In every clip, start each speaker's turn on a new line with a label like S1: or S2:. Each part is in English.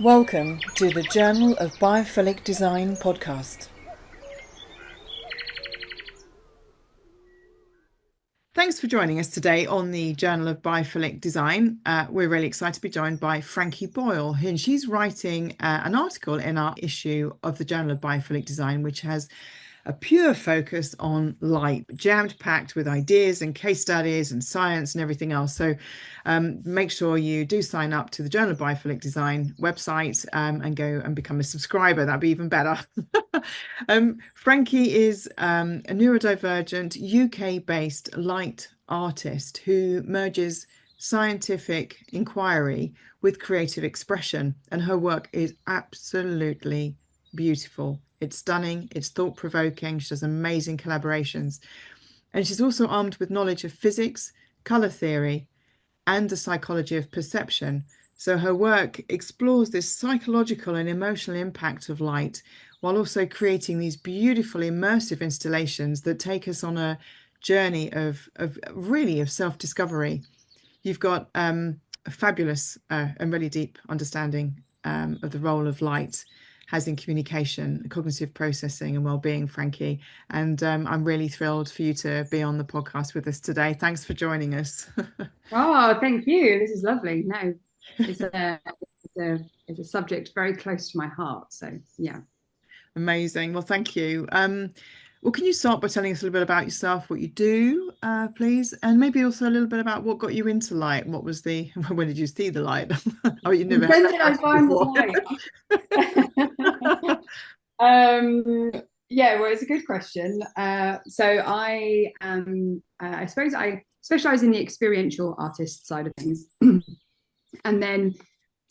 S1: Welcome to the Journal of Biophilic Design podcast. Thanks for joining us today on the Journal of Biophilic Design. We're really excited to be joined by Frankie Boyle, and she's writing an article in our issue of the Journal of Biophilic Design, which has a pure focus on light, jammed packed with ideas and case studies and science and everything else. So make sure you do sign up to the Journal of Biophilic Design website and go and become a subscriber. That'd be even better. Frankie is a neurodivergent UK-based light artist who merges scientific inquiry with creative expression, and her work is absolutely beautiful. It's stunning, it's thought-provoking, she does amazing collaborations. And she's also armed with knowledge of physics, colour theory, and the psychology of perception. So her work explores this psychological and emotional impact of light, while also creating these beautiful immersive installations that take us on a journey of self-discovery. You've got a fabulous and really deep understanding of the role of light has in communication, cognitive processing and well-being, Frankie. And I'm really thrilled for you to be on the podcast with us today. Thanks for joining us.
S2: Oh, thank you. This is lovely. No, it's a subject very close to my heart. So yeah.
S1: Amazing. Well, thank you. Well, can you start by telling us a little bit about yourself, what you do, please, and maybe also a little bit about what got you into light? What was the when did you see the light? Oh, you never had
S2: When
S1: that
S2: did I
S1: question
S2: find
S1: before.
S2: the light? Yeah, well, it's a good question. So I suppose I specialize in the experiential artist side of things, and then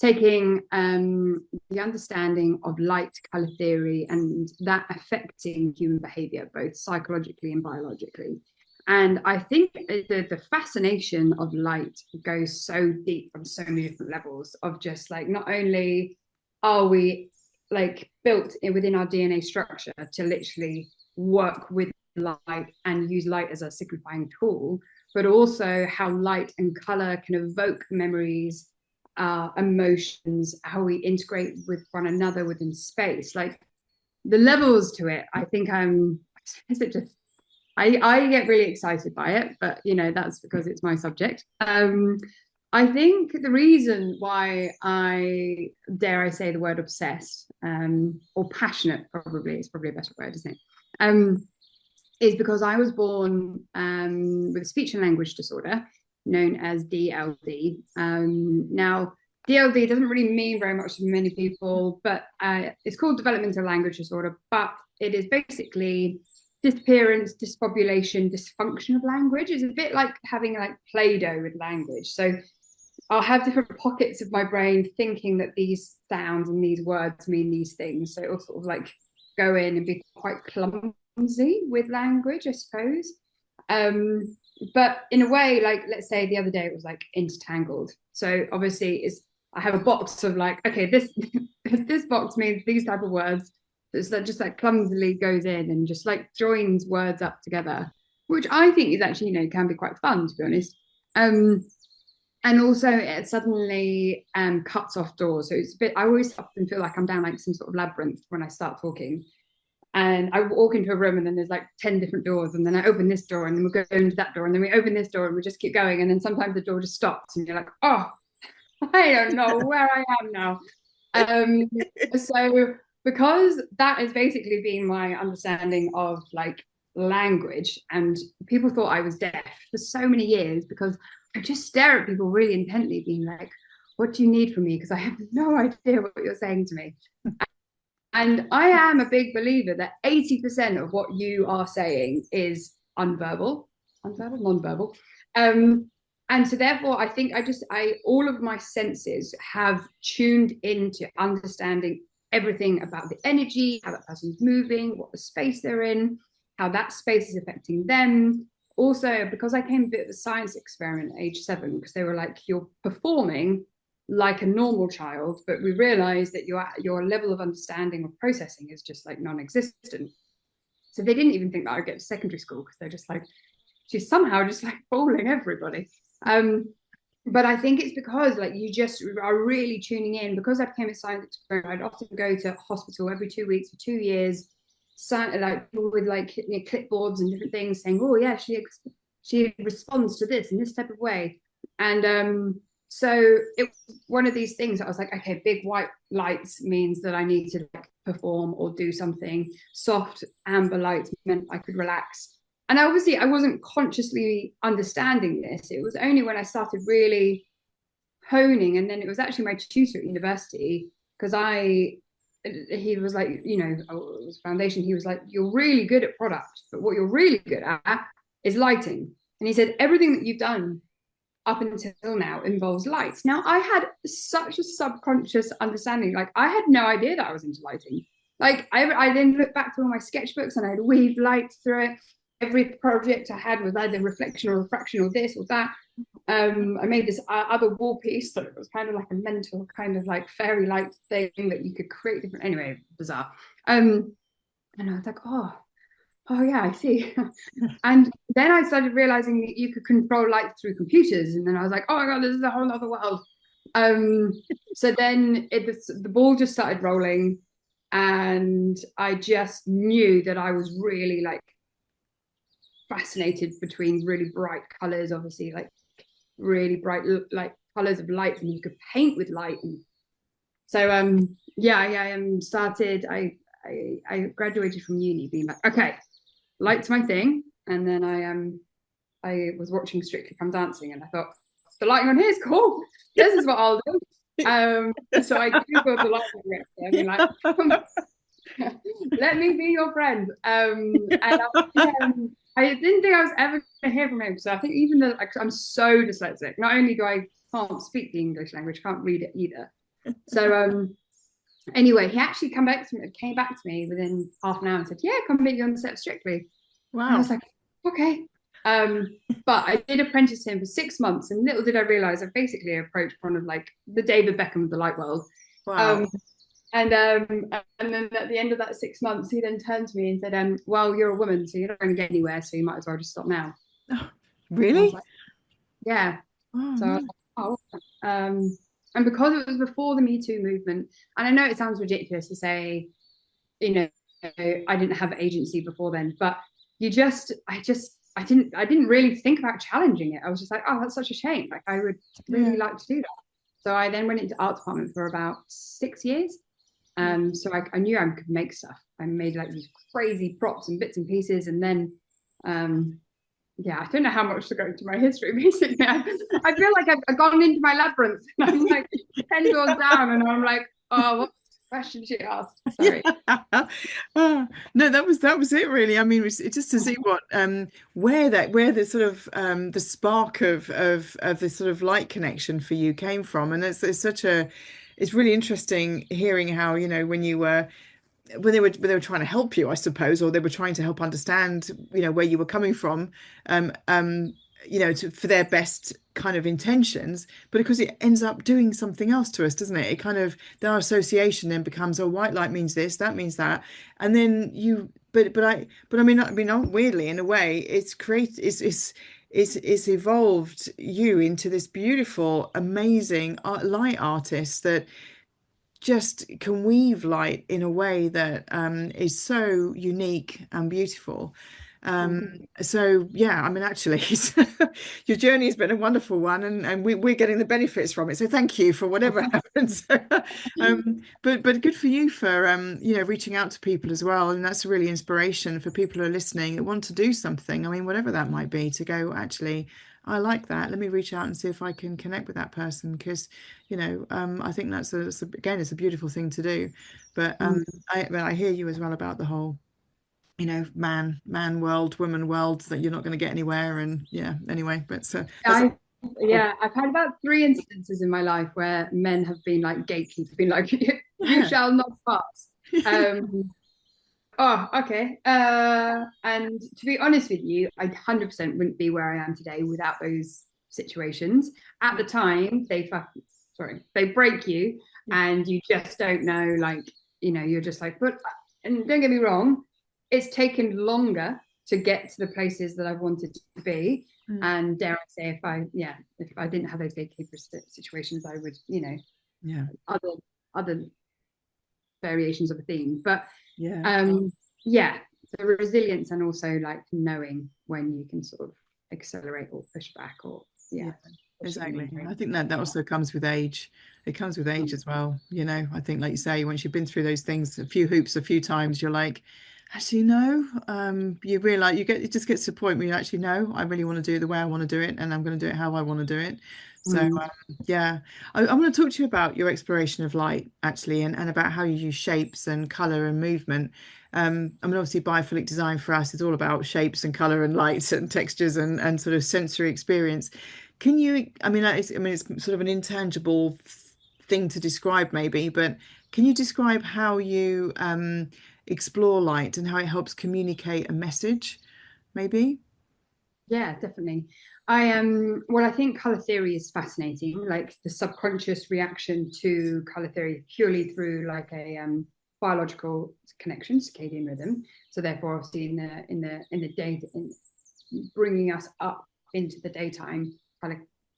S2: taking the understanding of light, color theory, and that affecting human behavior, both psychologically and biologically. And I think the fascination of light goes so deep on so many different levels of just like, not only are we like built within our DNA structure to literally work with light and use light as a signifying tool, but also how light and color can evoke memories, emotions, how we integrate with one another within space. Like the levels to it, I think is it just I get really excited by it, but that's because it's my subject. I think the reason why I dare I say the word obsessed, or passionate, probably it's probably a better word, isn't it? Is because I was born with a speech and language disorder known as DLD. Now, DLD doesn't really mean very much to many people, but it's called developmental language disorder, but it is basically disappearance, disbobulation, dysfunction of language. It's a bit like having like Play-Doh with language. So I'll have different pockets of my brain thinking that these sounds and these words mean these things. So it'll sort of like go in and be quite clumsy with language, I suppose. But in a way, like let's say the other day it was like intertangled. So obviously I have a box of like, okay, this this box means these type of words. It's that just like clumsily goes in and just like joins words up together, which I think is actually, can be quite fun, to be honest. And also it suddenly cuts off doors. So it's a bit, I always often feel like I'm down like some sort of labyrinth when I start talking. And I walk into a room and then there's like 10 different doors. And then I open this door and then we go into that door. And then we open this door and we just keep going. And then sometimes the door just stops and you're like, oh, I don't know where I am now. So because that has basically been my understanding of like language, and people thought I was deaf for so many years because I just stare at people really intently, being like, what do you need from me? Because I have no idea what you're saying to me. And I am a big believer that 80% of what you are saying is non-verbal. And so therefore, I think all of my senses have tuned into understanding everything about the energy, how that person's moving, what the space they're in, how that space is affecting them. Also, because I came a bit of a science experiment at age 7, because they were like, you're performing like a normal child, but we realized that your level of understanding or processing is just like non-existent. So they didn't even think that I'd get to secondary school, because they're just like, she's somehow just like fooling everybody. but I think it's because like you just are really tuning in. Because I became a science experiment, I'd often go to hospital every 2 weeks for 2 years, like people with like clipboards and different things saying, oh yeah, she responds to this in this type of way. And so it was one of these things that I was like, okay, big white lights means that I need to like perform or do something. Soft amber lights meant I could relax. And obviously I wasn't consciously understanding this. It was only when I started really honing, and then it was actually my tutor at university, because he was like, you know, it was foundation. He was like, you're really good at product, but what you're really good at is lighting. And he said, everything that you've done up until now involves lights. Now, I had such a subconscious understanding. Like, I had no idea that I was into lighting. Like, I then looked back through all my sketchbooks and I'd weave lights through it. Every project I had was either reflection or refraction or this or that. I made this other wall piece that was kind of like a mental kind of like fairy light thing that you could create different. Anyway, bizarre. And I was like, oh yeah, I see. And then I started realizing that you could control light through computers, and then I was like, oh my god, this is a whole other world. So then the ball just started rolling, and I just knew that I was really like fascinated between really bright colors, obviously like really bright like colors of light, and you could paint with light. And so yeah, I started. I graduated from uni being like, okay, light's my thing. And then I was watching Strictly Come Dancing, and I thought the lighting on here is cool. This is what I'll do. So I googled the lighting director. I mean, like, let me be your friend. And I didn't think I was ever going to hear from him. So I think even though like, I'm so dyslexic, not only do I can't speak the English language, can't read it either. So anyway, he actually came back to me within half an hour and said, yeah, come meet you on the set of Strictly.
S1: Wow.
S2: And I was like, okay. But I did apprentice him for 6 months, and little did I realize I basically approached one of like the David Beckham of the light world.
S1: Wow.
S2: And then at the end of that 6 months, he then turned to me and said, well, you're a woman, so you're not going to get anywhere, so you might as well just stop now.
S1: Oh,
S2: And I was
S1: really?
S2: like, yeah.
S1: Oh,
S2: So I was
S1: no.
S2: like, and because it was before the Me Too movement, and I know it sounds ridiculous to say, you know, I didn't have agency before then, but I didn't really think about challenging it. I was just like, oh, that's such a shame. Like I would really like to do that. So I then went into art department for about 6 years. So I knew I could make stuff. I made like these crazy props and bits and pieces, and then yeah, I don't know how much to go into my history. Basically, I feel like I've gone into my labyrinth. And I'm like 10 doors down, and I'm like, oh, what question she asked? Sorry.
S1: No, that was it really. I mean, it's just to see what where the sort of the spark of this sort of light connection for you came from. And it's such a it's really interesting hearing how, you know, when you were when they were trying to help you, I suppose, or they were trying to help understand, you know, where you were coming from, um, um, you know, for their best kind of intentions. But of course, it ends up doing something else to us, doesn't it? It kind of our association then becomes, oh, white light means this, that means that, and then you. But I mean, weirdly, in a way, it's evolved you into this beautiful, amazing light artist that just can weave light in a way that is so unique and beautiful.
S2: Oh,
S1: Um,
S2: thank you.
S1: so yeah, I mean, actually, your journey has been a wonderful one, and we're getting the benefits from it. So thank you for whatever happens. But good for you for you know, reaching out to people as well, and that's a really inspiration for people who are listening that want to do something. I mean, whatever that might be, to go actually. I like that. Let me reach out and see if I can connect with that person because, you know, I think again, it's a beautiful thing to do. But I hear you as well about the whole, you know, man world, woman world, that you're not going to get anywhere. And yeah, anyway, but that's
S2: I, yeah, I've had about 3 instances in my life where men have been like gatekeepers, been like, you
S1: yeah,
S2: shall not pass. Um, oh, okay. And to be honest with you, I 100% wouldn't be where I am today without those situations. At the time, they break you,
S1: yeah,
S2: and you just don't know, like, you know, you're just like, but, and don't get me wrong, it's taken longer to get to the places that I wanted to be. And dare I say, if I didn't have those gatekeeper situations, I would, other variations of a theme. But the resilience, and also like knowing when you can sort of accelerate or push back, or
S1: exactly. I think that also comes with age. It comes with age as well. I think, like you say, once you've been through those things, a few hoops, a few times, you're like, actually, no. You realize it just gets to the point where you actually know, I really want to do it the way I want to do it, and I'm going to do it how I want to do it. So I want to talk to you about your exploration of light, actually, and about how you use shapes and color and movement. Obviously, biophilic design for us is all about shapes and color and lights and textures and sort of sensory experience. Can you, it's sort of an intangible thing to describe maybe, but can you describe how you explore light and how it helps communicate a message, maybe?
S2: Yeah, definitely. I think color theory is fascinating, like the subconscious reaction to color theory purely through like a biological connection, circadian rhythm. So therefore, obviously, in the day, bringing us up into the daytime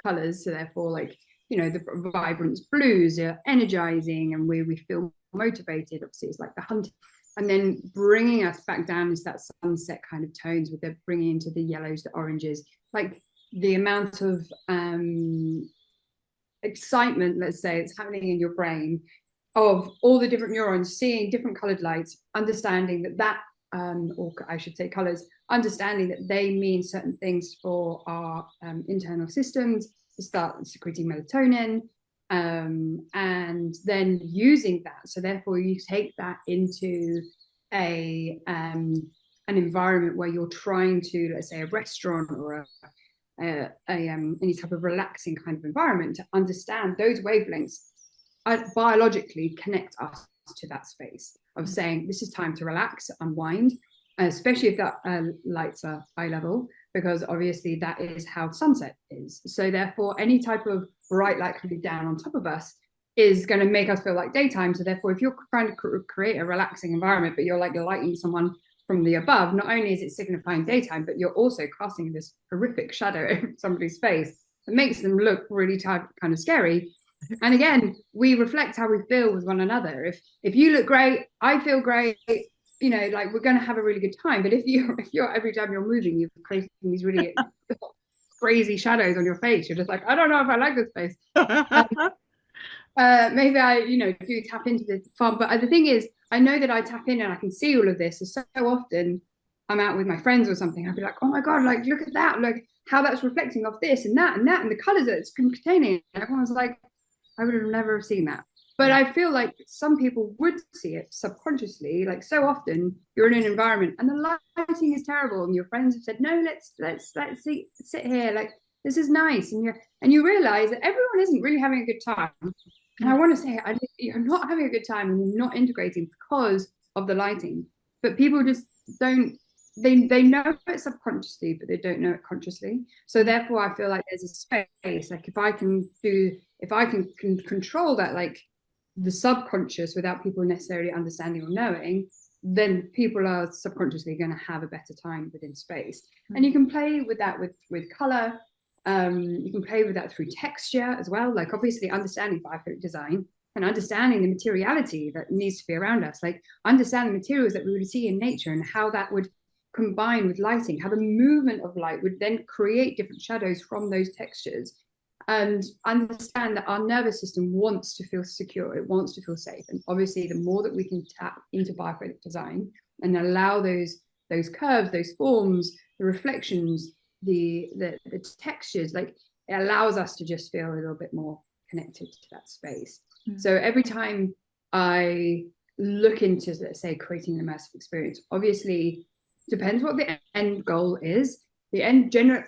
S2: colors. So therefore, like, the vibrant blues are energizing, and we feel motivated. Obviously, it's like the hunting, and then bringing us back down into that sunset kind of tones, with the bringing into the yellows, the oranges, like the amount of excitement, let's say, it's happening in your brain of all the different neurons seeing different colored lights, understanding that or I should say colors, understanding that they mean certain things for our internal systems, to start secreting melatonin, and then using that. So therefore you take that into an environment where you're trying to, let's say, a restaurant or any type of relaxing kind of environment, to understand those wavelengths biologically connect us to that space of saying, this is time to relax, unwind, especially if that lights are eye level, because obviously that is how sunset is. So therefore, any type of bright light coming down on top of us is going to make us feel like daytime. So therefore, if you're trying to create a relaxing environment, but you're like lighting someone from the above, not only is it signifying daytime, but you're also casting this horrific shadow over somebody's face that makes them look really kind of scary. And again, we reflect how we feel with one another. If you look great, I feel great, like we're going to have a really good time. But if you're every time you're moving, you're creating these really crazy shadows on your face, you're just like, I don't know if I like this face. Maybe I do tap into the fun. But the thing is, I know that I tap in and I can see all of this. So often I'm out with my friends or something, I'll be like, oh my god, like look at that, like how that's reflecting off this and that and that, and the colors that it's containing. And everyone's like, I would have never seen that. But I feel like some people would see it subconsciously. Like so often you're in an environment and the lighting is terrible, and your friends have said, no, let's sit here, like this is nice, and you realize that everyone isn't really having a good time. And I want to say, you're not having a good time, and you're not integrating because of the lighting. But people just don't. They know it subconsciously, but they don't know it consciously. So therefore, I feel like there's a space. Like if I can control that, like the subconscious, without people necessarily understanding or knowing, then people are subconsciously going to have a better time within space. And you can play with that with color. You can play with that through texture as well. Like obviously understanding biophilic design and understanding the materiality that needs to be around us, like understand the materials that we would see in nature and how that would combine with lighting, how the movement of light would then create different shadows from those textures, and understand that our nervous system wants to feel secure, it wants to feel safe. And obviously the more that we can tap into biophilic design and allow those curves, those forms, the reflections, the textures, like it allows us to just feel a little bit more connected to that space. So every time I look into, let's say, creating an immersive experience, obviously depends what the end goal is.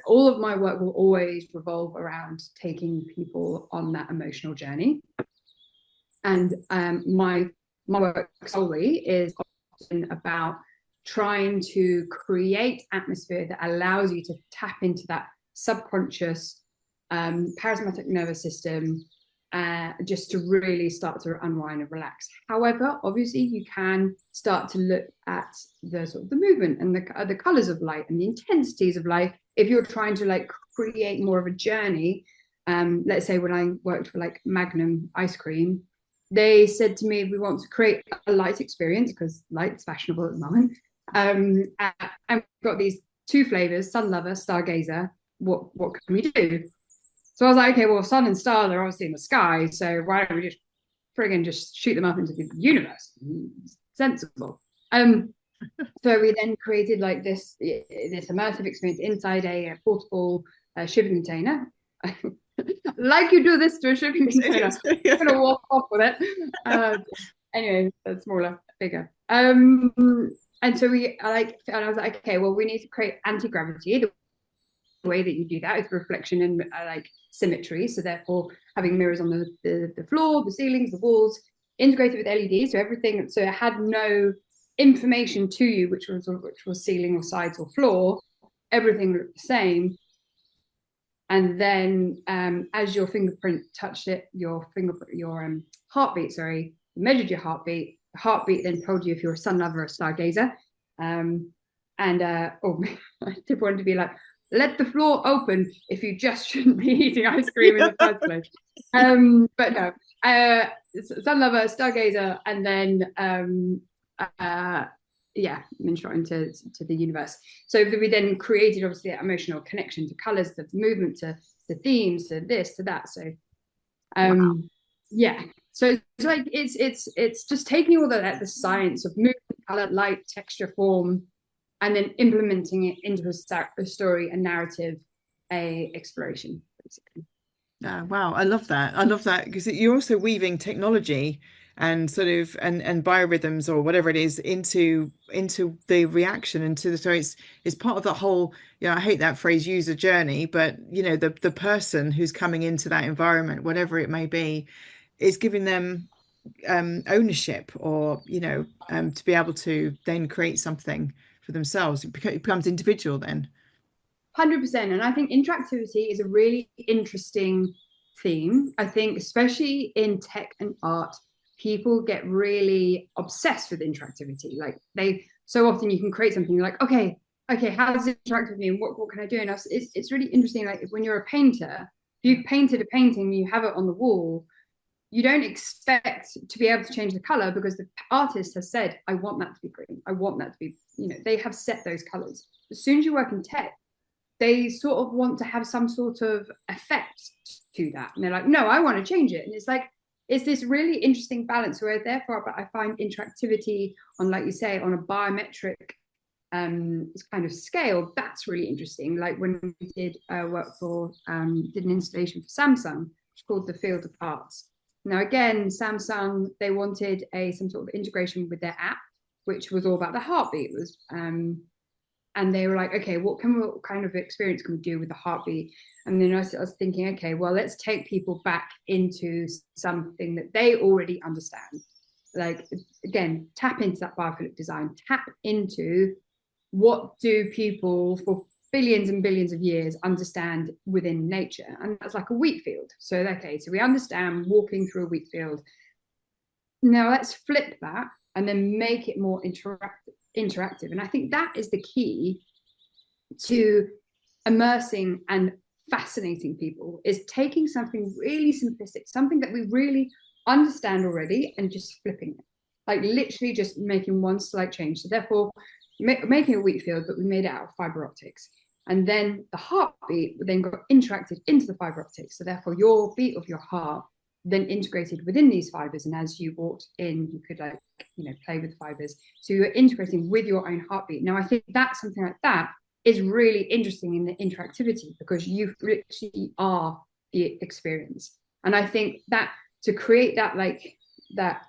S2: All of my work will always revolve around taking people on that emotional journey. And my work solely is often about trying to create atmosphere that allows you to tap into that subconscious parasympathetic nervous system, just to really start to unwind and relax. However, obviously you can start to look at the sort of the movement and the colors of light and the intensities of light if you're trying to like create more of a journey. Let's say when I worked for like Magnum ice cream, they said to me, we want to create a light experience because light's fashionable at the moment. And we've got these two flavors, sun lover, stargazer. What can we do? So I was like, okay, well, sun and stars are obviously in the sky, so why don't we just friggin' just shoot them up into the universe? Sensible. So we then created like this immersive experience inside a portable shipping container. Like you do this to a shipping container. I'm gonna walk off with it. Anyway, that's smaller, bigger. And so I was like, okay, well, we need to create anti-gravity. The way that you do that is reflection and like symmetry. So therefore, having mirrors on the floor, the ceilings, the walls, integrated with LEDs, so everything. So it had no information to you, which was ceiling or sides or floor. Everything looked the same. And then as your fingerprint touched it, your heartbeat, sorry, measured your heartbeat. The heartbeat then told you if you're a sun lover or a stargazer. I did want to be like, let the floor open if you just shouldn't be eating ice cream in the first place. But no, sun lover, stargazer, and then menstruate into the universe. So we then created obviously that emotional connection to colors, to movement, to themes, to this, to that. So
S1: Wow.
S2: yeah. So it's like it's just taking all the science of movement, color, light, texture, form, and then implementing it into a story, a narrative, a exploration, basically.
S1: Wow, I love that. I love that because you're also weaving technology and sort of and biorhythms or whatever it is into the reaction into the so it's part of the whole, I hate that phrase user journey, but the person who's coming into that environment, whatever it may be, is giving them ownership or to be able to then create something for themselves. It becomes individual then.
S2: 100%. And I think interactivity is a really interesting theme. I think, especially in tech and art, people get really obsessed with interactivity. Like so often you can create something like, okay, how does it interact with me? And what can I do? And it's really interesting. Like when you're a painter, if you've painted a painting, you have it on the wall, you don't expect to be able to change the color because the artist has said, I want that to be green. I want that to be, they have set those colors. As soon as you work in tech, they sort of want to have some sort of effect to that. And they're like, no, I want to change it. And it's like, it's this really interesting balance where therefore, but I find interactivity on, like you say, on a biometric kind of scale, that's really interesting. Like when we did work for, did an installation for Samsung called the Field of Arts. Now, again, Samsung, they wanted some sort of integration with their app, which was all about the heartbeat. It was, and they were like, okay, what kind of experience can we do with the heartbeat? And then I was thinking, okay, well, let's take people back into something that they already understand. Like, again, tap into that biophilic design, tap into what do people for billions and billions of years understand within nature. And that's like a wheat field. So, okay, so we understand walking through a wheat field. Now let's flip that and then make it more interactive. And I think that is the key to immersing and fascinating people, is taking something really simplistic, something that we really understand already, and just flipping it, like literally just making one slight change. So therefore making a wheat field, but we made it out of fiber optics. And then the heartbeat then got interacted into the fiber optics. So therefore your beat of your heart then integrated within these fibers. And as you walked in, you could play with fibers. So you're integrating with your own heartbeat. Now, I think that something like that is really interesting in the interactivity, because you literally are the experience. And I think that to create that, like that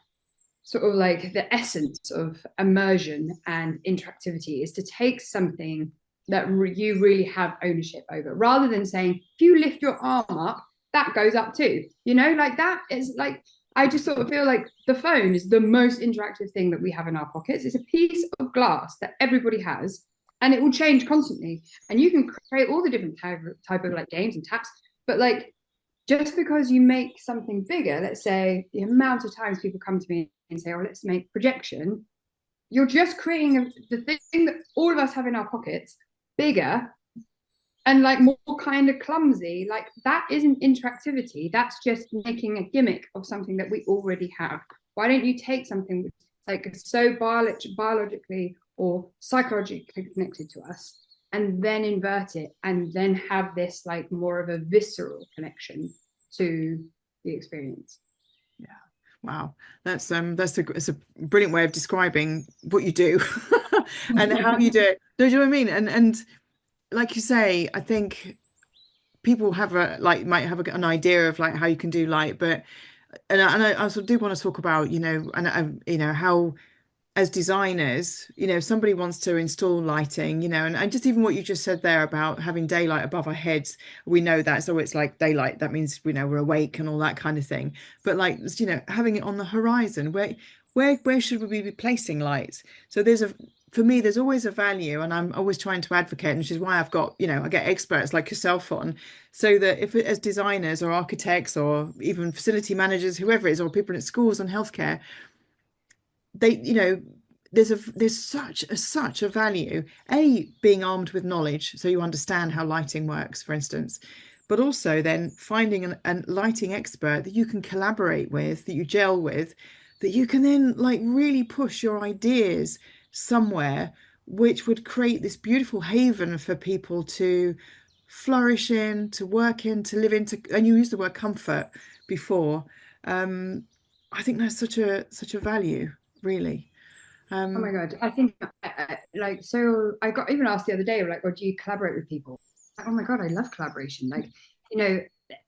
S2: sort of like the essence of immersion and interactivity, is to take something that you really have ownership over, rather than saying, if you lift your arm up, that goes up too. Like that is like, I just sort of feel like the phone is the most interactive thing that we have in our pockets. It's a piece of glass that everybody has, and it will change constantly. And you can create all the different type of like games and taps, but like just because you make something bigger, let's say the amount of times people come to me and say, oh, let's make projection, you're just creating the thing that all of us have in our pockets bigger and like more kind of clumsy. Like that isn't interactivity. That's just making a gimmick of something that we already have. Why don't you take something like so biologically or psychologically connected to us and then invert it and then have this like more of a visceral connection to the experience?
S1: Yeah. Wow. That's a brilliant way of describing what you do and how you do it. Do you know what I mean? And like you say, I think people have might have an idea of like how you can do light, but I also do want to talk about, how as designers, if somebody wants to install lighting, and just even what you just said there about having daylight above our heads, we know that. So it's like daylight, that means, we're awake and all that kind of thing. But like, having it on the horizon, where should we be placing lights? So for me, there's always a value, and I'm always trying to advocate, which is why I've got, I get experts like yourself on, so that if as designers or architects or even facility managers, whoever it is, or people in schools and healthcare, they there's such a value being armed with knowledge so you understand how lighting works, for instance, but also then finding a lighting expert that you can collaborate with, that you gel with, that you can then like really push your ideas somewhere, which would create this beautiful haven for people to flourish in, to work in, to live into. And you used the word comfort before. um I think that's such a value, really.
S2: Oh my
S1: Um,
S2: God. I think like, so I got even asked the other day, like, well, do you collaborate with people? Like, oh my God, I love collaboration. Like, you know,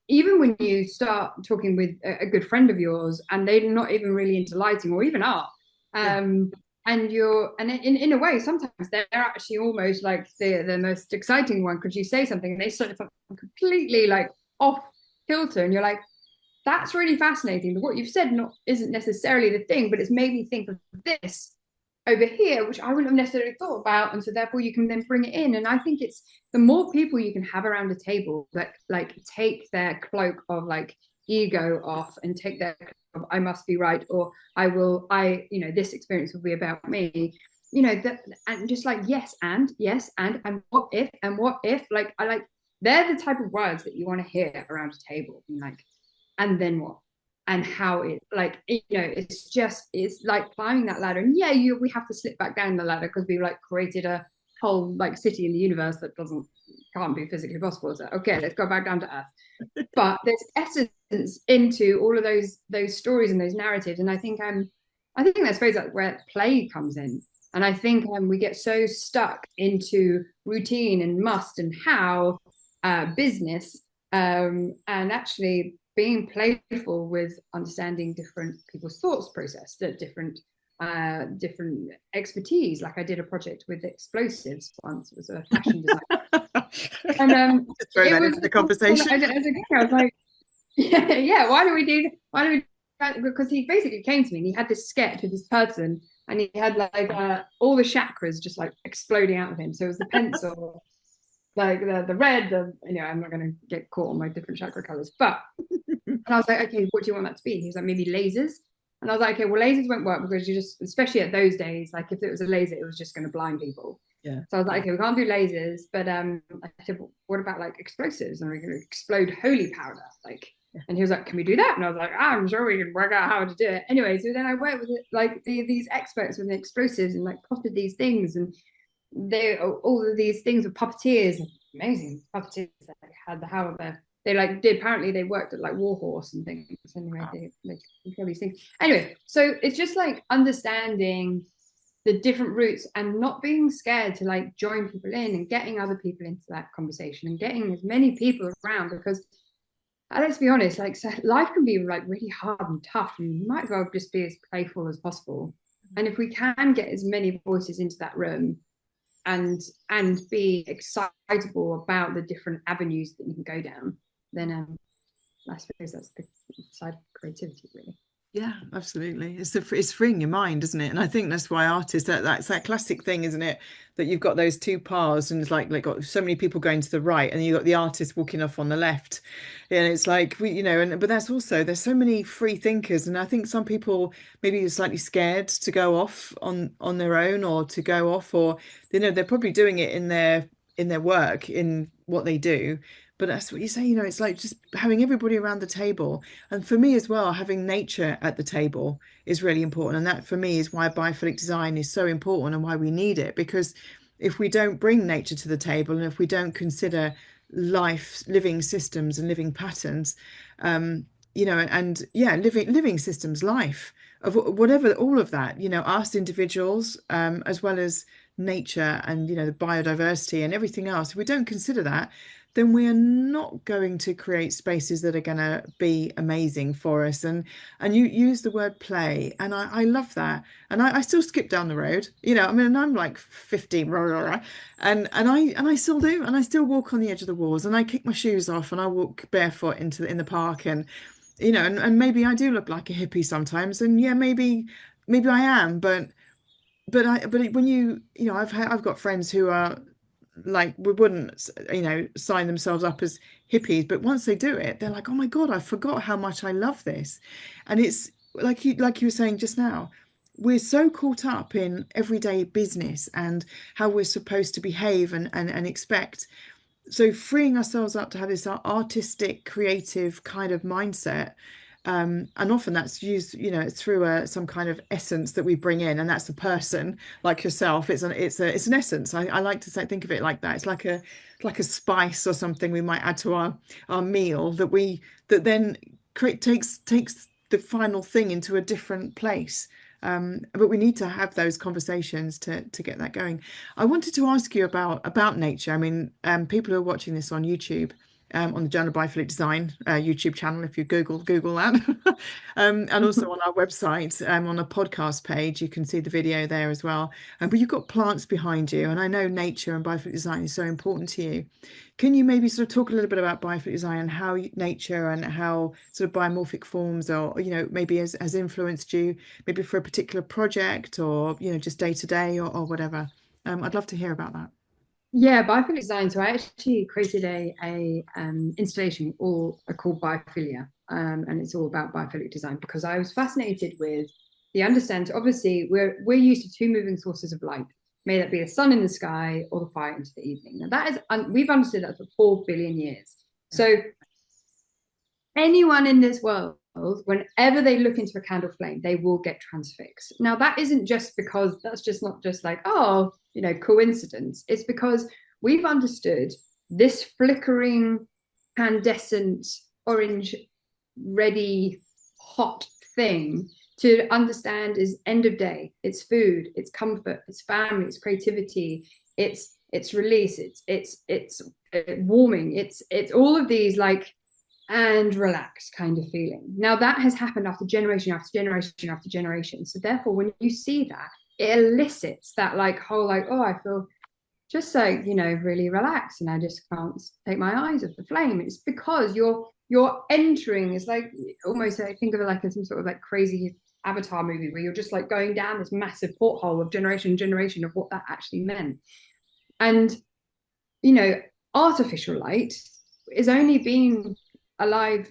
S2: even when you start talking with a good friend of yours and they're not even really into lighting or even art,
S1: yeah,
S2: and in a way, sometimes they're actually almost like the most exciting one because you say something and they sort of completely like off kilter and you're like, that's really fascinating. What you've said isn't necessarily the thing, but it's made me think of this over here, which I wouldn't have necessarily thought about. And so therefore you can then bring it in. And I think it's the more people you can have around a table that like take their cloak of like ego off and take their of, I must be right, or this experience will be about me. That, and just like and what if, like I like they're the type of words that you want to hear around a table. And like, and then what? And how it like it's like climbing that ladder. And yeah, we have to slip back down the ladder because we like created a whole like city in the universe that can't be physically possible. So okay, let's go back down to earth. But there's essence into all of those stories and those narratives. And I think that's suppose that's where play comes in. And I think we get so stuck into routine and must and how business, and actually being playful with understanding different people's thoughts process, that different expertise. Like I did a project with explosives once. It was a fashion design, and
S1: just throw
S2: it
S1: that
S2: was
S1: into the conversation.
S2: as a guy, I was like, yeah, why do we do? Why do we? Because he basically came to me and he had this sketch of this person and he had like all the chakras just like exploding out of him. So it was the pencil, like the red, I'm not going to get caught on my different chakra colors, but and I was like, okay, what do you want that to be? He was like, maybe lasers. And I was like, okay, well, lasers won't work because you just, especially at those days, like if it was a laser, it was just going to blind people.
S1: Yeah.
S2: So I was like, okay, we can't do lasers, but I said, well, what about like explosives? And we're going to explode holy powder, like. And he was like, can we do that? And I was like, I'm sure we can work out how to do it. Anyway, so then I worked with like these experts with the explosives and like plotted these things, and they all of these things with puppeteers, amazing puppeteers that had the how of they like did apparently they worked at like Warhorse and things. Anyway, they control these things. Anyway, so it's just like understanding the different routes and not being scared to like join people in and getting other people into that conversation and getting as many people around, because let's be honest, like so life can be like really hard and tough, and you might as well just be as playful as possible. And if we can get as many voices into that room and be excitable about the different avenues that you can go down, then I suppose that's the side of creativity, really.
S1: Yeah, absolutely. It's freeing your mind, isn't it? And I think that's why artists, that's that classic thing, isn't it? That you've got those two paths, and it's like got so many people going to the right, and you've got the artist walking off on the left. And it's like and but that's also there's so many free thinkers, and I think some people maybe are slightly scared to go off on their own, or to go off, or they're probably doing it in their work, in what they do. But that's what you say, it's like just having everybody around the table. And for me as well, having nature at the table is really important. And that for me is why biophilic design is so important and why we need it. Because if we don't bring nature to the table, and if we don't consider life, living systems and living patterns, and yeah, living systems, life of whatever, all of that, us individuals, as well as nature and the biodiversity and everything else, if we don't consider that, then we are not going to create spaces that are going to be amazing for us. And you use the word play, and I love that. And I still skip down the road, I mean, and I'm like 50, rah, rah, rah, and I still do, and I still walk on the edge of the walls, and I kick my shoes off, and I walk barefoot in the park, and and maybe I do look like a hippie sometimes, and yeah, maybe I am, but when I've got friends who are like, we wouldn't sign themselves up as hippies, but once they do it, they're like, oh my God, I forgot how much I love this. And it's like you were saying just now, we're so caught up in everyday business and how we're supposed to behave and expect. So freeing ourselves up to have this artistic, creative kind of mindset, and often that's used, it's through some kind of essence that we bring in, and that's a person like yourself. It's an essence. I like to think of it like that. It's like a spice or something we might add to our meal, that then takes the final thing into a different place. But we need to have those conversations to get that going. I wanted to ask you about nature. I mean, people who are watching this on YouTube, on the Journal of Biophilic Design YouTube channel, if you Google that, and also on our website, on a podcast page, you can see the video there as well. But you've got plants behind you, and I know nature and biophilic design is so important to you. Can you maybe sort of talk a little bit about biophilic design and how nature and how sort of biomorphic forms, or maybe has influenced you, maybe for a particular project, or just day to day, or whatever. I'd love to hear about that.
S2: Yeah, Biophilic design. So I actually created a installation all called Biophilia, and it's all about biophilic design because I was fascinated with the understanding. Obviously, we're used to two moving sources of light, may that be the sun in the sky or the fire into the evening. Now that is we've understood that for 4 billion years. So anyone in this world, whenever they look into a candle flame, they will get transfixed. Now, that isn't just because that's just not just like, oh, coincidence. It's because we've understood this flickering, incandescent, orange, ready, hot thing to understand is end of day. It's food, it's comfort, it's family, it's creativity, it's release, it's warming, it's all of these like and relaxed kind of feeling. Now that has happened after generation after generation after generation. So therefore, when you see that, it elicits that like whole like, oh, I feel just like really relaxed, and I just can't take my eyes off the flame. It's because you're entering. It's like almost I think of it like some sort of like crazy Avatar movie where you're just like going down this massive porthole of generation and generation of what that actually meant. And artificial light is only been alive.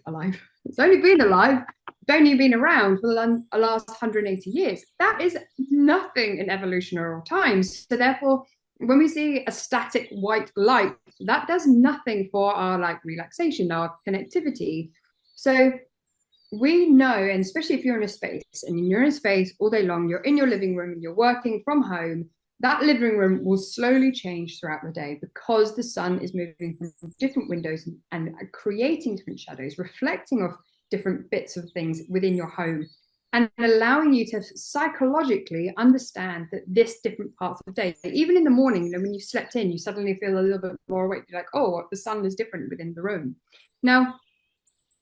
S2: It's only been alive, only been around for the last 180 years. That is nothing in evolutionary times. So therefore, when we see a static white light, that does nothing for our like relaxation, our connectivity. So we know, and especially if you're in a space and you're in a space all day long, you're in your living room and you're working from home, that living room will slowly change throughout the day because the sun is moving from different windows and creating different shadows, reflecting off different bits of things within your home, and allowing you to psychologically understand that this different parts of the day, even in the morning, when you slept in, you suddenly feel a little bit more awake. You're like, oh, the sun is different within the room. Now,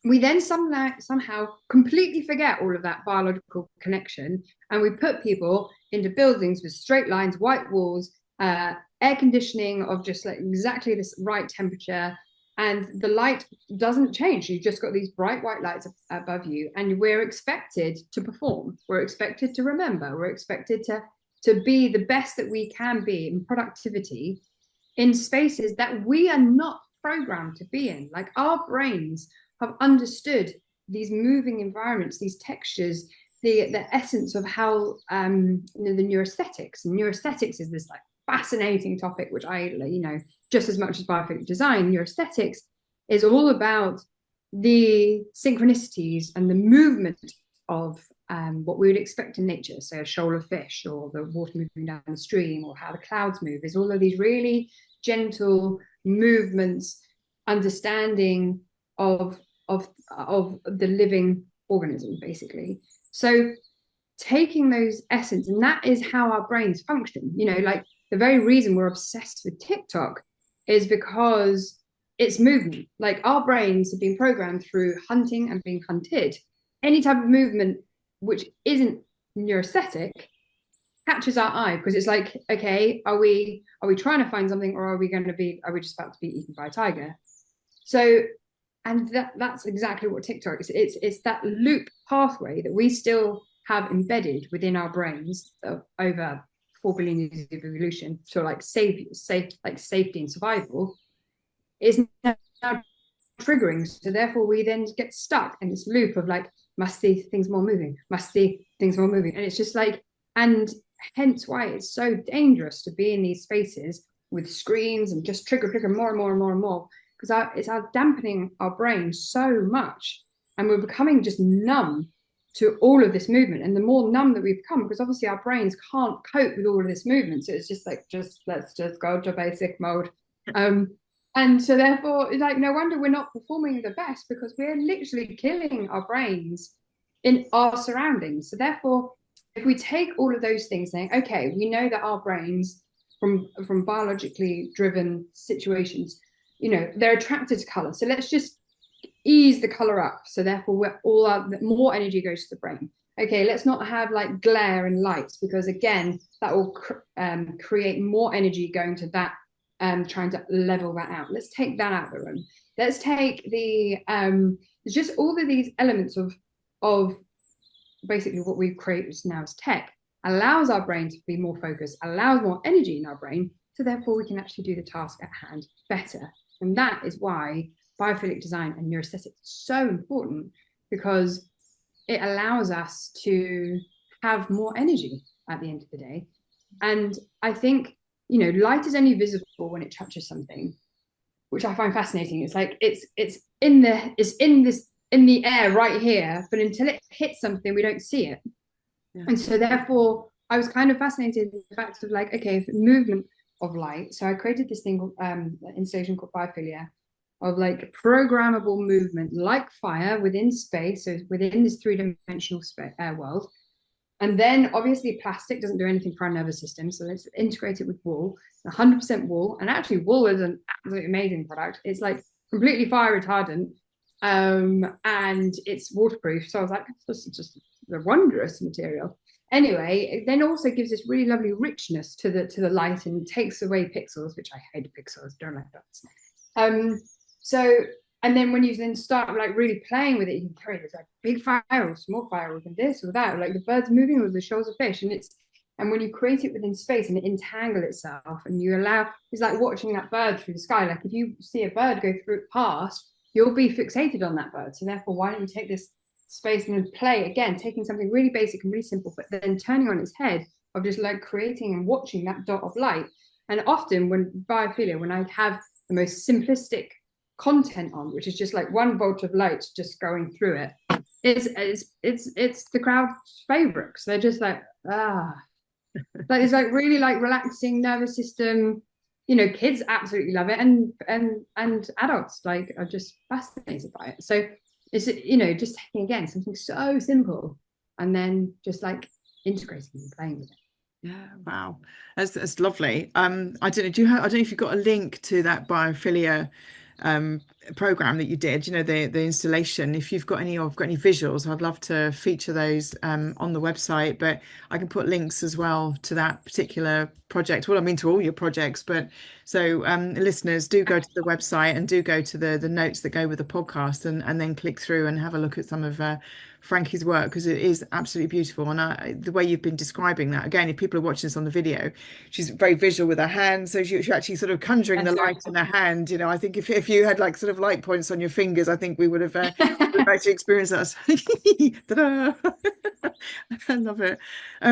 S2: we then somehow completely forget all of that biological connection, and we put people into buildings with straight lines, white walls, air conditioning of just like exactly this right temperature, and the light doesn't change. You've just got these bright white lights above you, and we're expected to perform. We're expected to remember. We're expected to be the best that we can be in productivity in spaces that we are not programmed to be in. Like, our brains have understood these moving environments, these textures, the essence of how the neuroaesthetics. And neuroaesthetics is this like fascinating topic, which I, just as much as biophilic design, neuroaesthetics is all about the synchronicities and the movement of what we would expect in nature. So a shoal of fish, or the water moving down the stream, or how the clouds move, is all of these really gentle movements, understanding of the living organism, basically. So taking those essence, and that is how our brains function. Like, the very reason we're obsessed with TikTok is because it's movement. Like, our brains have been programmed through hunting and being hunted. Any type of movement which isn't neuroaesthetic catches our eye, because it's like, okay, are we trying to find something, or are we just about to be eaten by a tiger? So, and that's exactly what TikTok is. It's that loop pathway that we still have embedded within our brains over 4 billion years of evolution. So like safety and survival is now triggering. So therefore we then get stuck in this loop of like, must see things more moving, must see things more moving. And it's just like, and hence why it's so dangerous to be in these spaces with screens and just trigger more and more and more and more, because it's dampening our brain so much, and we're becoming just numb to all of this movement. And the more numb that we become, because obviously our brains can't cope with all of this movement, so it's just like, let's just go to basic mode. And so therefore, like, no wonder we're not performing the best, because we're literally killing our brains in our surroundings. So therefore, if we take all of those things, saying, okay, we know that our brains, from biologically driven situations, they're attracted to color. So let's just ease the color up. So therefore, more energy goes to the brain. Okay, let's not have like glare and lights, because again, that will create more energy going to that, trying to level that out. Let's take that out of the room. Let's take there's just all of these elements of basically what we've created now as tech allows our brain to be more focused, allows more energy in our brain, so therefore we can actually do the task at hand better. And that is why biophilic design and neuroaesthetics is so important, because it allows us to have more energy at the end of the day. And I think, light is only visible when it touches something, which I find fascinating. It's like it's in the air right here, but until it hits something, we don't see it. Yeah. And so therefore, I was kind of fascinated with the fact of like, okay, movement of light. So I created this thing, installation called Biophilia, of like programmable movement, like fire within space, so within this 3-dimensional world. And then obviously plastic doesn't do anything for our nervous system, so let's integrate it with wool, 100% wool. And actually, wool is an absolutely amazing product. It's like completely fire retardant, and it's waterproof. So I was like, this is just a wondrous material. Anyway, it then also gives this really lovely richness to the light, and takes away pixels, which I hate pixels, don't like that. So, and then when you then start like really playing with it, you can create this like big fire or small fire, or this or that, or like the birds moving with the shoals of fish. And when you create it within space and it entangle itself, and you allow, it's like watching that bird through the sky. Like, if you see a bird go through past, you'll be fixated on that bird. So therefore, why don't you take this space and then play again, taking something really basic and really simple, but then turning on its head of just like creating and watching that dot of light. And often when biophilia, when I have the most simplistic content on, which is just like one bolt of light just going through it, it's the crowd's favorite, because they're just like, like, it's like really like relaxing nervous system. Kids absolutely love it, and adults like are just fascinated by it. So it's, just taking again something so simple and then just like integrating and playing with it.
S1: Yeah, wow, that's lovely. I don't know. I don't know if you've got a link to that biophilia program that you did, the installation. If you've got any, or got any visuals, I'd love to feature those on the website, but I can put links as well to that particular project. Well, I mean, to all your projects, but So listeners, do go to the website and do go to the notes that go with the podcast, and then click through and have a look at some of Frankie's work, because it is absolutely beautiful. And the way you've been describing that, again, if people are watching this on the video, she's very visual with her hands, so she's actually sort of conjuring the
S2: That's
S1: light in her hand. I think if you had like sort of light points on your fingers, I think we would have
S2: right.
S1: actually experienced that. Ta-da! I love it. I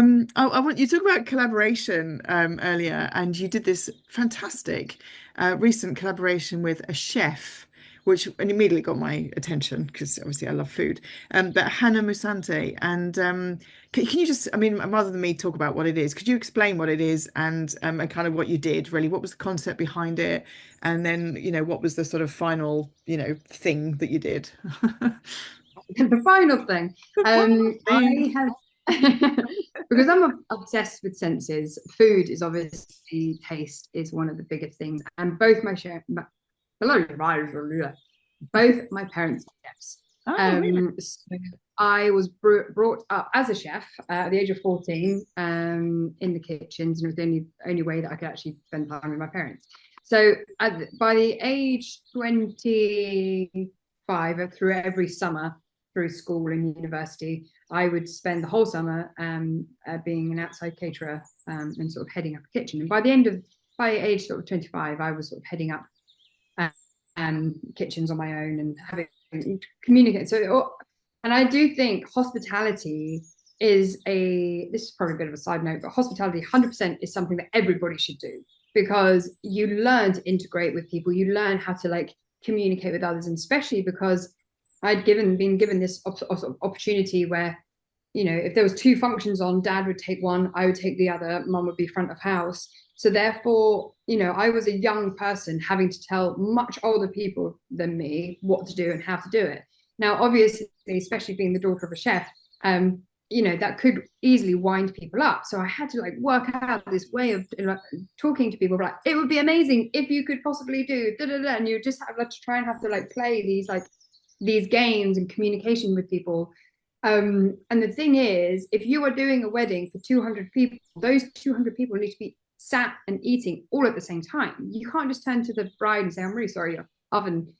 S1: want you to talk about collaboration earlier, and you did this fantastic recent collaboration with a chef, which immediately got my attention because obviously I love food. But Hannah Musante, and can you just, I mean, rather than me talk about what it is, could you explain what it is and kind of what you did, really? What was the concept behind it? And then, what was the sort of final, thing that you did?
S2: The final thing,
S1: The final thing.
S2: I have because I'm obsessed with senses. Food is obviously, taste is one of the biggest things, and both my parents are chefs.
S1: Oh, really?
S2: So I was brought up as a chef at the age of 14 in the kitchens, and it was the only way that I could actually spend time with my parents. So by the age 25, through every summer, through school and university, I would spend the whole summer being an outside caterer and sort of heading up a kitchen. And by age sort of 25, I was sort of heading up kitchens on my own and having communicate. So, and I do think hospitality this is probably a bit of a side note, but hospitality 100% is something that everybody should do, because you learn to integrate with people, you learn how to like communicate with others, and especially because been given this opportunity where, if there was two functions on, dad would take one, I would take the other, mum would be front of house. So therefore, I was a young person having to tell much older people than me what to do and how to do it. Now, obviously, especially being the daughter of a chef, that could easily wind people up. So I had to like work out this way of talking to people, like, it would be amazing if you could possibly do da, da, da. And you just have to try and have to like play these games and communication with people. And the thing is, if you are doing a wedding for 200 people, those 200 people need to be sat and eating all at the same time. You can't just turn to the bride and say, I'm really sorry, your oven,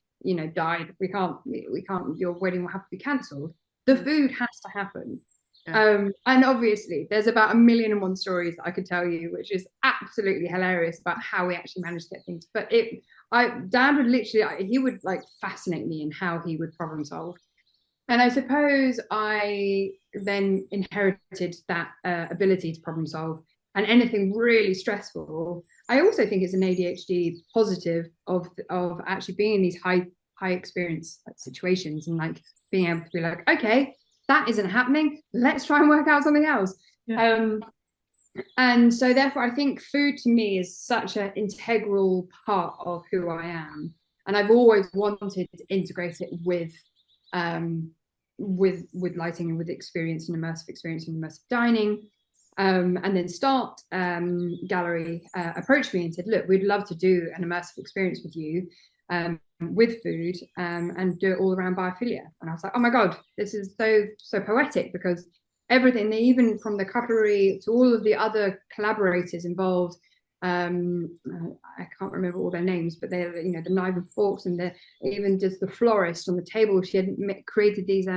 S2: died. We can't, your wedding will have to be cancelled. The food has to happen. Yeah. And obviously there's about 1,000,001 stories that I could tell you, which is absolutely hilarious about how we actually managed to get things. But dad would literally, he would like fascinate me in how he would problem solve. And I suppose I then inherited that ability to problem solve. And anything really stressful, I also think it's an ADHD positive of actually being in these high experience situations, and like being able to be like, okay, that isn't happening, let's try and work out something else. Yeah. And so therefore I think food to me is such an integral part of who I am, and I've always wanted to integrate it with lighting and with experience and immersive dining. And then Start Gallery approached me and said, look, we'd love to do an immersive experience with you with food and do it all around biophilia. And I was like, oh my God, this is so poetic, because everything, even from the cutlery to all of the other collaborators involved, I can't remember all their names, but they're, the knife and forks, and even just the florist on the table, she had created these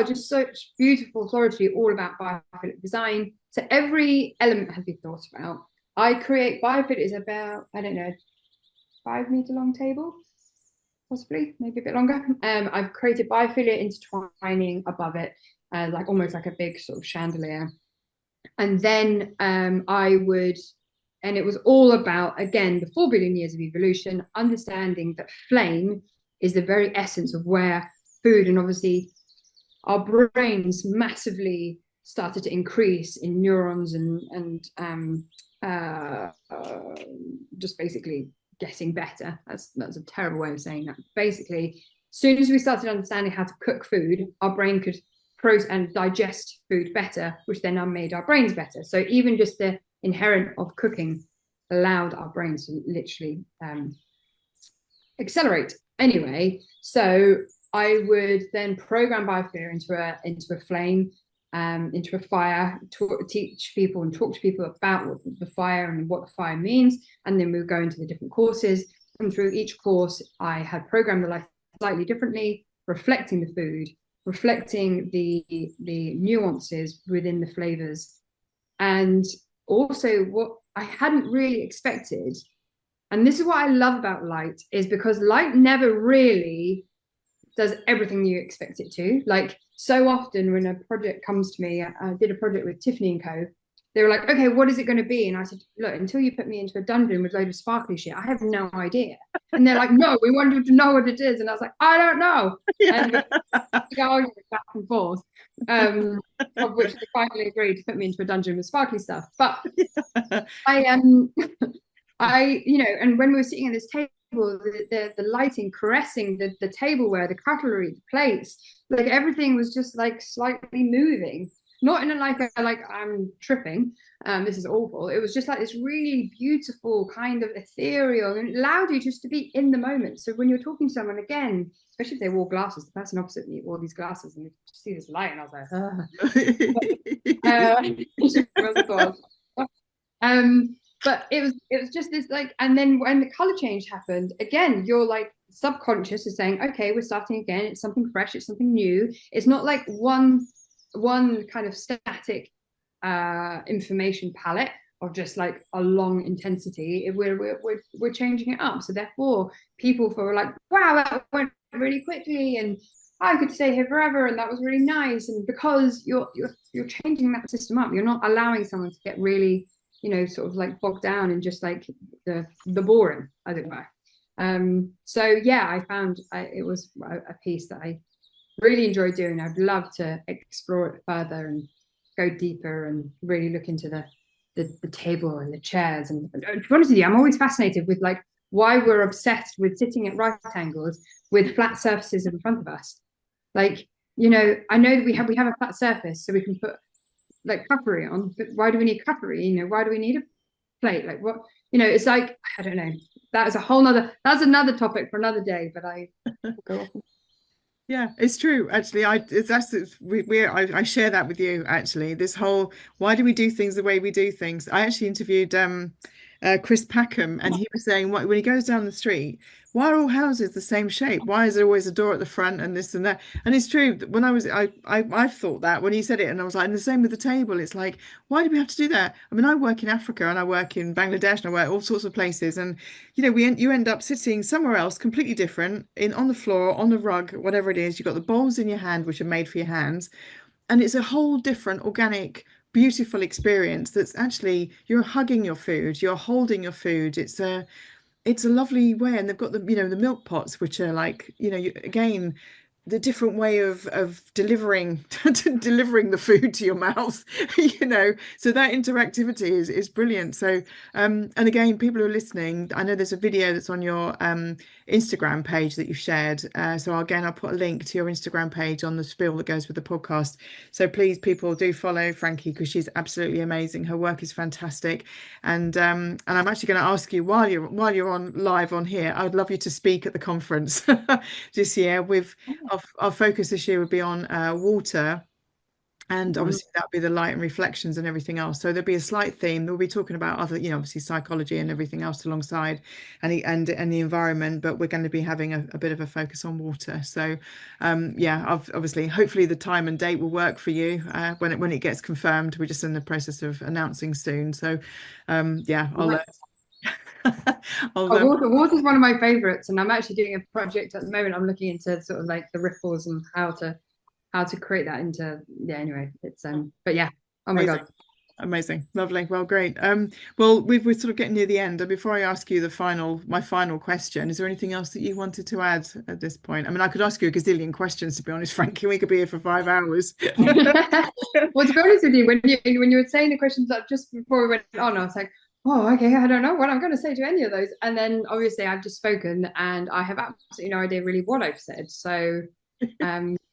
S2: just such beautiful floristry, all about biophilic design. So every element has been thought about. Biophilic is about, I don't know, 5-meter long table, possibly, maybe a bit longer. I've created biophilia intertwining above it, like almost like a big sort of chandelier. And then and it was all about, again, the 4 billion years of evolution, understanding that flame is the very essence of where food, and obviously our brains massively started to increase in neurons and just basically getting better. That's a terrible way of saying that. Basically, as soon as we started understanding how to cook food, our brain could process and digest food better, which then made our brains better. So even just the inherent of cooking allowed our brains to literally accelerate. Anyway, so I would then program biophilia into a flame, into a fire, teach people and talk to people about what the fire and what the fire means. And then we would go into the different courses. And through each course, I had programmed the life slightly differently, reflecting the food, reflecting the nuances within the flavors. And also what I hadn't really expected, and this is what I love about light, is because light never really does everything you expect it to. Like, so often when a project comes to me, I did a project with Tiffany and Co. They were like, okay, what is it going to be? And I said, look, until you put me into a dungeon with a load of sparkly shit, I have no idea. And they're like, no, we want you to know what it is. And I was like, I don't know. And we go back and forth, of which they finally agreed to put me into a dungeon with sparkly stuff. But I, you know, and when we were sitting at this table, the lighting caressing the tableware, the cutlery, the plates, like everything was just like slightly moving, not in a like I'm tripping, this is awful. It was just like this really beautiful kind of ethereal, and it allowed you just to be in the moment. So when you're talking to someone again, especially if they wore glasses, the person opposite me wore these glasses, and you just see this light, and I was like, but it was just this like, and then when the color change happened, again, your like subconscious is saying, okay, we're starting again. It's something fresh. It's something new. It's not like one kind of static information palette of just like a long intensity. We're changing it up. So therefore, people were like, wow, that went really quickly, and I could stay here forever, and that was really nice. And because you're changing that system up, you're not allowing someone to get really, you know, sort of like bogged down in just like the boring, as it were. So yeah, I found it was a piece that I really enjoyed doing. I'd love to explore it further and go deeper and really look into the table and the chairs. And to be honest with you, I'm always fascinated with like why we're obsessed with sitting at right angles with flat surfaces in front of us. Like, you know, I know that we have a flat surface, so we can put like cutlery on, but why do we need cutlery? You know, why do we need a plate? Like, what, you know, it's like, I don't know. That's another topic for another day, but I go off.
S1: Yeah, it's true. Actually, I share that with you. Actually, this whole why do we do things the way we do things? I actually interviewed Chris Packham, and he was saying when he goes down the street, why are all houses the same shape? Why is there always a door at the front and this and that? And it's true. When I've thought that when he said it, and I was like, and the same with the table. It's like, why do we have to do that? I mean, I work in Africa and I work in Bangladesh and I work all sorts of places, and you know, you end up sitting somewhere else completely different, in on the floor, on the rug, whatever it is. You've got the bowls in your hand, which are made for your hands, and it's a whole different organic, beautiful experience. That's actually you're hugging your food, you're holding your food. It's a lovely way, and they've got the the milk pots, which are like again the different way of delivering delivering the food to your mouth, so that interactivity is brilliant. So and again, people who are listening, I know there's a video that's on your Instagram page that you've shared, so again I'll put a link to your Instagram page on the spiel that goes with the podcast. So please, people, do follow Frankie, because she's absolutely amazing. Her work is fantastic, and I'm actually going to ask you, while you're on live on here, I'd love you to speak at the conference this year. With our focus this year would be on water, and obviously that'll be the light and reflections and everything else. So there'll be a slight theme. We'll be talking about other, obviously psychology and everything else alongside, and the environment. But we're going to be having a bit of a focus on water. So yeah, obviously, hopefully the time and date will work for you when it gets confirmed. We're just in the process of announcing soon. So yeah,
S2: Water is one of my favorites, and I'm actually doing a project at the moment. I'm looking into sort of like the ripples and how to create that into, yeah, anyway, it's but yeah, oh my God.
S1: Amazing, lovely. Well, great. Well, we're sort of getting near the end. And before I ask you my final question, is there anything else that you wanted to add at this point? I mean, I could ask you a gazillion questions, to be honest, Frankie. We could be here for 5 hours.
S2: Well, to be honest with you, when you were saying the questions up just before we went on, I was like, oh, okay, I don't know what I'm going to say to any of those. And then obviously I've just spoken, and I have absolutely no idea really what I've said. So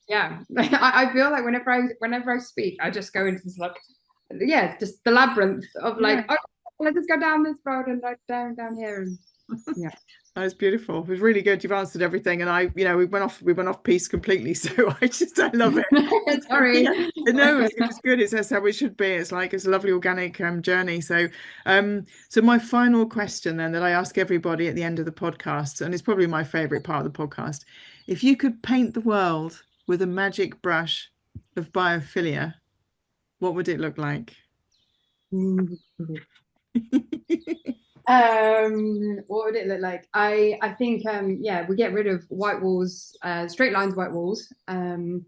S2: yeah, I feel like whenever I speak, I just go into this like, yeah, just the labyrinth of like, oh, let's just go down this road and like down here. And Yeah.
S1: That was beautiful. It was really good. You've answered everything, and we went off piece completely. So I love it.
S2: Sorry.
S1: Yeah, no, it's good. That's how it should be. It's a lovely organic journey. So my final question then that I ask everybody at the end of the podcast, and it's probably my favorite part of the podcast, if you could paint the world with a magic brush of biophilia, what would it look like?
S2: What would it look like? I think yeah, we get rid of white walls, straight lines, white walls, and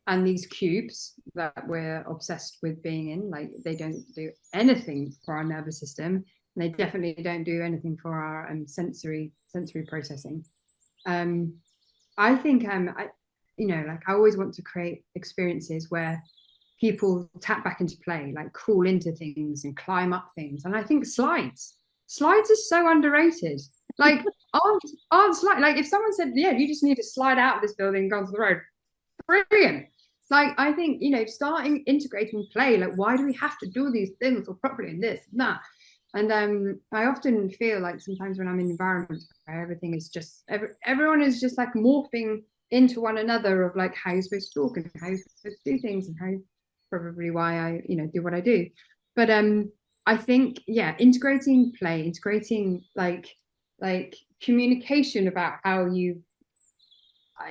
S2: these cubes that we're obsessed with being in. Like they don't do anything for our nervous system, and they definitely don't do anything for our sensory processing. I think like I always want to create experiences where people tap back into play, like crawl into things and climb up things. And I think slides are so underrated. Like aren't slide like if someone said, yeah, you just need to slide out of this building and go onto the road, brilliant. Like I think, starting integrating play, like why do we have to do these things or properly and this and that? And I often feel like sometimes when I'm in environments where everything is just everyone is just like morphing into one another of like how you're supposed to talk and how you're supposed to do things and how probably why I do what I do. But I think integrating play, integrating like communication about how you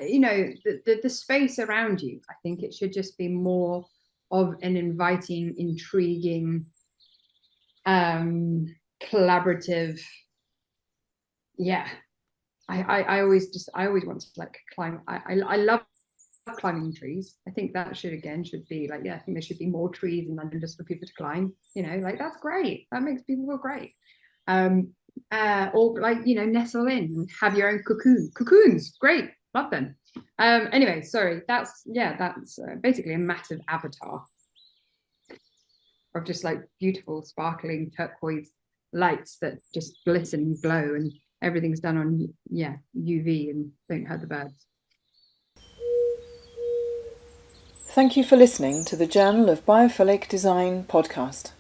S2: the space around you. I think it should just be more of an inviting, intriguing, collaborative. Yeah, I always want to like climb. I love climbing trees. I think that should be like, I think there should be more trees in London just for people to climb. Like that's great. That makes people feel great. Or like, nestle in and have your own cocoon. Cocoons, great, love them. Anyway, sorry, that's basically a massive avatar of just like beautiful, sparkling turquoise lights that just glisten and glow, and everything's done on UV and don't hurt the birds.
S1: Thank you for listening to the Journal of Biophilic Design podcast.